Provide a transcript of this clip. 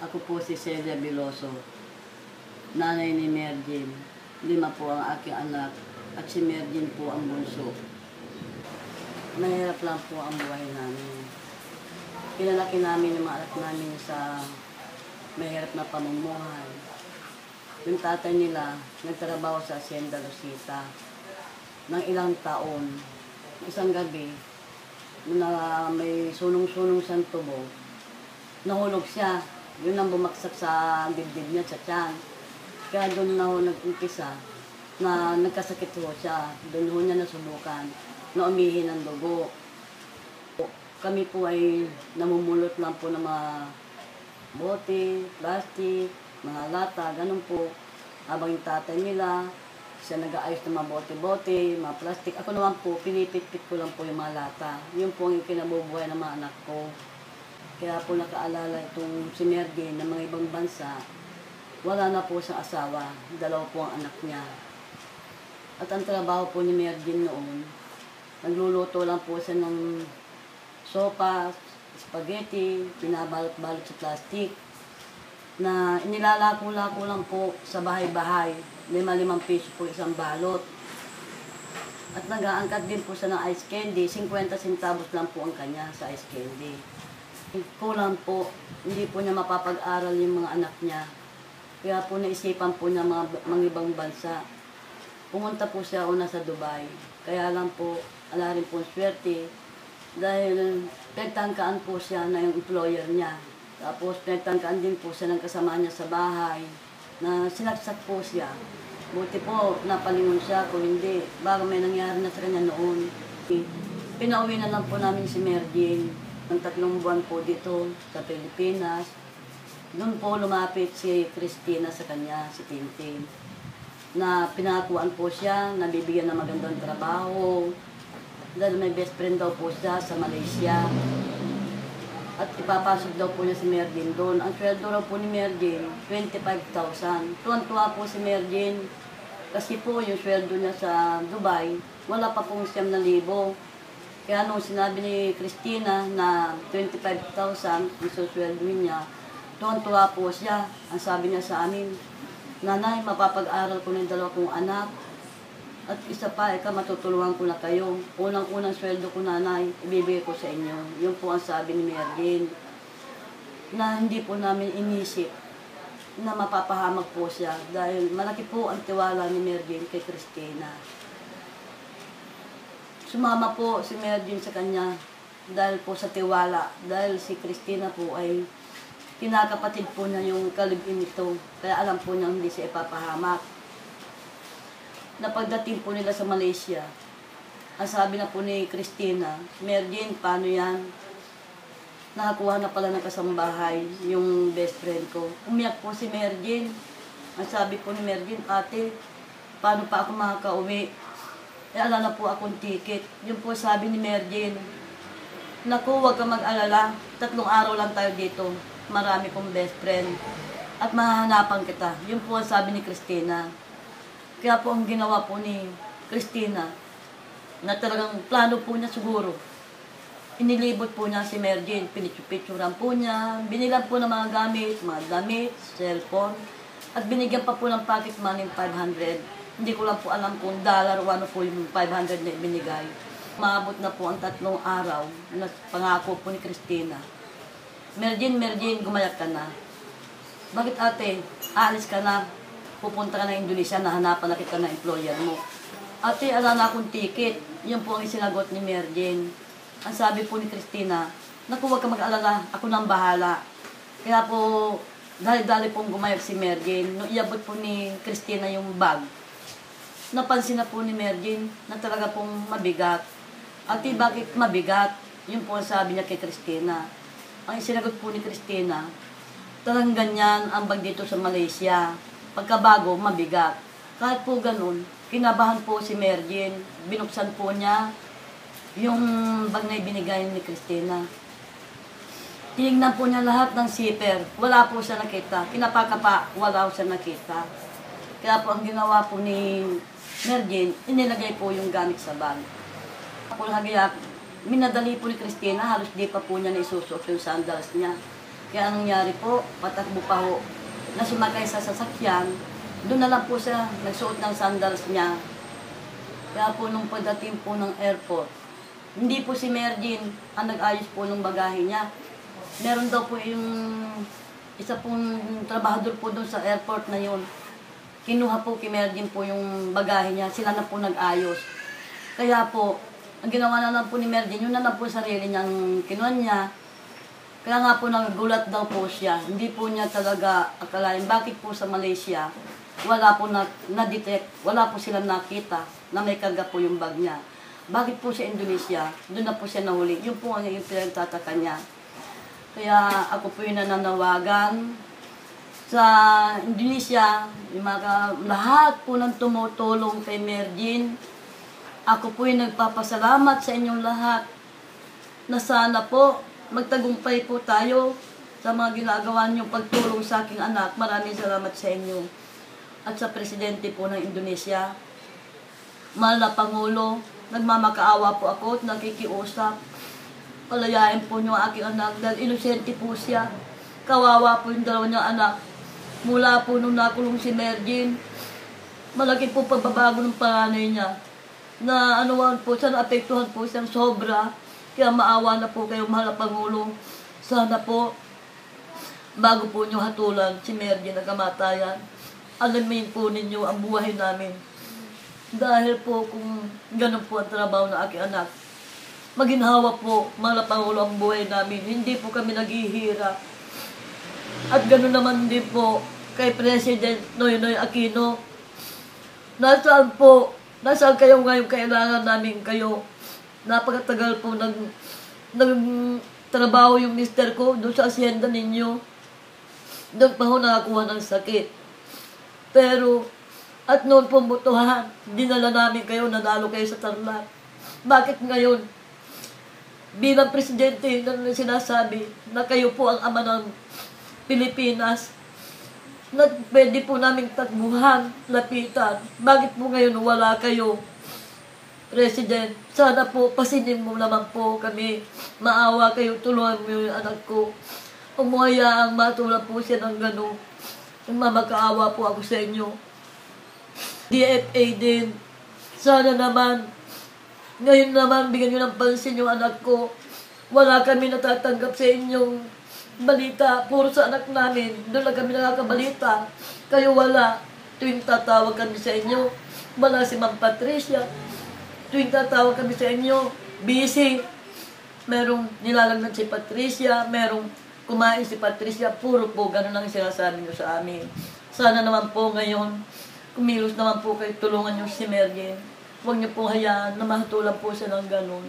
Ako po si Celia Veloso, nanay ni Mergin. 5 po ang aking anak at si Mergin po ang bunso. Mahirap lang po ang buhay namin. Pinalaki namin yung mga anak namin sa mahirap na pamumuhay. Yung tatay nila, nagtrabaho sa Hacienda Rosita ng ilang taon. Isang gabi, na may sunong-sunong sa tubo, nahulog siya. Yun ang bumaksak sa dibdib niya, sa tiyan. Kaya doon na ho nag-umpisa na nagkasakit ho siya. Doon ho niya nasubukan na umihi ng dugo. Kami po ay namumulot lang po ng mga bote, plastic, mga lata, ganun po. Habang yung tatay nila, siya nag-aayos ng mga bote-bote, mga plastic. Ako naman po, pinipit-pit ko lang po yung mga lata. Yun po ang kinabubuhay ng mga anak ko. Kaya po nakaalala itong si Mergin ng mga ibang bansa. Wala na po siyang asawa. 2 po ang anak niya. At ang trabaho po ni Mergin noon, nagluluto lang po siya ng sopa, spaghetti, pinabalot-balot sa plastic, na inilalako-lako lang po sa bahay-bahay. 5 piso po isang balot. At nag-aangkat din po siya ng ice candy. 50 centavos lang po ang kanya sa ice candy. Kulang po, hindi po niya mapapag-aral yung mga anak niya. Kaya po naisipan po niya mga ibang bansa. Pumunta po siya una sa Dubai. Kaya lang po, ala rin po swerte. Dahil pinagtangkaan po siya na yung employer niya. Tapos pinagtangkaan din po siya ng kasama niya sa bahay. Na sinaksak po siya. Buti po, napalingon siya. Kung hindi, baka may nangyari na sa kanya noon. Pinauwi na lang po namin si Mergin ng 3 buwan po dito sa Pilipinas. Doon po lumapit si Christina sa kanya, si Tintin, na pinakuan po siya, nabibigyan ng magandang trabaho, dahil may best friend daw po siya sa Malaysia. At ipapasok daw po niya si Mergin doon. Ang sweldo raw po ni Mergin, 25,000. Tuwan-tuwa po si Mergin, kasi po yung sweldo niya sa Dubai, wala pa pong 7,000. Kaya nung sinabi ni Christina na 25,000 ang susweldo niya, tuwan-tuwa po siya. Ang sabi niya sa amin, "Nanay, mapapag-aral ko ng 2 kong anak. At isa pa, matutulungan ko na kayo. Unang-unang sweldo ko, nanay, ibibigay ko sa inyo." Yun po ang sabi ni Mergin. Na hindi po namin inisip na mapapahamak po siya. Dahil malaki po ang tiwala ni Mergin kay Christina. Sumama po si Mergin sa kanya dahil po sa tiwala. Dahil si Christina po ay kinakapatid po niya yung kalibin nito. Kaya alam po niya hindi siya ipapahamak. Napagdating po nila sa Malaysia, ang sabi na po ni Christina, "Mergin, paano yan? Nakakuha na pala ng kasambahay yung best friend ko." Umiyak po si Mergin. Ang sabi po ni Mergin, "Ate, paano pa ako makakauwi? Ala na po akong ticket." Yung po sabi ni Mergin, "Naku, huwag kang mag-alala. 3 araw lang tayo dito. Marami kong best friend. At mahahanapan kita." Yung po sabi ni Christina. Kaya po ang ginawa po ni Christina, na talagang plano po niya siguro. Inilibot po niya si Mergin. Pinitsupitsuran po niya. Binilan po ng mga damit, cellphone. At binigyan pa po ng pocket money 500. Hindi ko lang po alam kung dollar o ano po yung 500 na ibinigay. Maabot na po ang 3 araw na pangako po ni Christina. "Mergin, gumayak ka na." "Bakit, ate? Aalis ka na. Pupunta ka na Indonesia, nahanapan na kita na employer mo." "Ate, ala na akong ticket." Yun po ang sinagot ni Mergin. Ang sabi po ni Christina, "Naku, huwag ka mag-alala. Ako nang bahala." Kaya po, dali-dali pong gumayak si Mergin. Nung iabot po ni Christina yung bag, napansin na po ni Mergin na talaga pong mabigat. "Ate, bakit mabigat?" Yun po ang sabi niya kay Christina. Ang sinagot po ni Christina, "Talagang ganyan ang bag dito sa Malaysia. Pagkabago, mabigat." Kahit po ganun, kinabahan po si Mergin. Binuksan po niya yung bag na ibinigay ni Christina. Tinignan po niya lahat ng zipper. Wala po siya nakita. Kinapaka pa, wala po siya nakita. Kaya po ang ginawa po ni Mergin, inilagay po yung gamit sa bag. Ako lagi minadali po ni Christina, halos di pa po niya naisusot yung sandals niya. Kaya ang nangyari po, patakbo pa ho, na sumakay sa sasakyan, doon na lang po siya nagsuot ng sandals niya. Kaya po nung pagdating po ng airport, hindi po si Mergin ang nag-ayos po ng bagahe niya. Meron daw po yung isa pong trabahador po doon sa airport na yun. Kinuha po kay Mergin po yung bagahe niya, sila na po nag-ayos. Kaya po, ang ginawa na lang po ni Mergin, yun na lang po sarili niyang kinuha niya. Kaya nga po nagulat daw po siya. Hindi po niya talaga akalain bakit po sa Malaysia wala po na-detect, wala po silang nakita na may karga po yung bag niya. Bakit po sa Indonesia, doon na po siya nahuli. Yun po ang yung pinagtataka niya. Kaya ako po yung nananawagan sa Indonesia, yung lahat po ng tumutulong kay Mergin. Ako po yung nagpapasalamat sa inyong lahat na sana po magtagumpay po tayo sa mga ginagawa niyong pagtulong sa aking anak. Maraming salamat sa inyo. At sa Presidente po ng Indonesia, mahal na Pangulo, nagmamakaawa po ako at nakikiusap. Palayain po niyo ang aking anak dahil inosente po siya. Kawawa po yung dalawa niyang anak. Mula po nung nakulong si Mergin, malaki po pagbabago ng panganay niya. Na anuan po siya, naapektuhan po siyang sobra. Kaya maawa na po kayo, mahal na Pangulo. Sana po, bago po niyo hatulan si Mergin na kamatayan, alamin po ninyo ang buhay namin. Dahil po kung ganun po ang trabaho ng aking anak, maginhawa po, mahal na Pangulo, ang buhay namin. Hindi po kami naghihirap. At ganun naman din po kay President Noynoy Aquino. Nasaan nasaan kayo ngayon, kailangan namin kayo. Napakatagal po nagtrabaho yung mister ko doon sa asyenda ninyo. Doon pa ho nakakuha ng sakit. Pero, at noon po butuhan, dinala namin kayo, nanalo kayo sa Tarlac. Bakit ngayon? Bilang presidente, na sinasabi na kayo po ang ama ng Pilipinas, na pwede po namin takbuhan, lapitan. Bakit po ngayon wala kayo? President, sana po, pasinin mo naman po kami. Maawa kayo, tulungan mo yung anak ko. Umuhayaang matulad po siya ng gano'n. Mamakaawa po ako sa inyo. DFA din. Sana naman, ngayon naman, bigyan nyo ng pansin yung anak ko. Wala kami natatanggap sa inyong balita. Puro sa anak namin. Doon lang kami nakakabalita. Kayo wala. Tuwing tatawag kami sa inyo, wala si Ma'am Patricia. Tuwing tatawag kami sa inyo, busy. Merong nilalagnan si Patricia, merong kumain si Patricia. Puro po, ganun lang sinasabi nyo sa amin. Sana naman po ngayon, kumilos naman po kayo, tulungan nyo si Mergin. Huwag nyo po hayaan na mahatulan po siya ng ganun.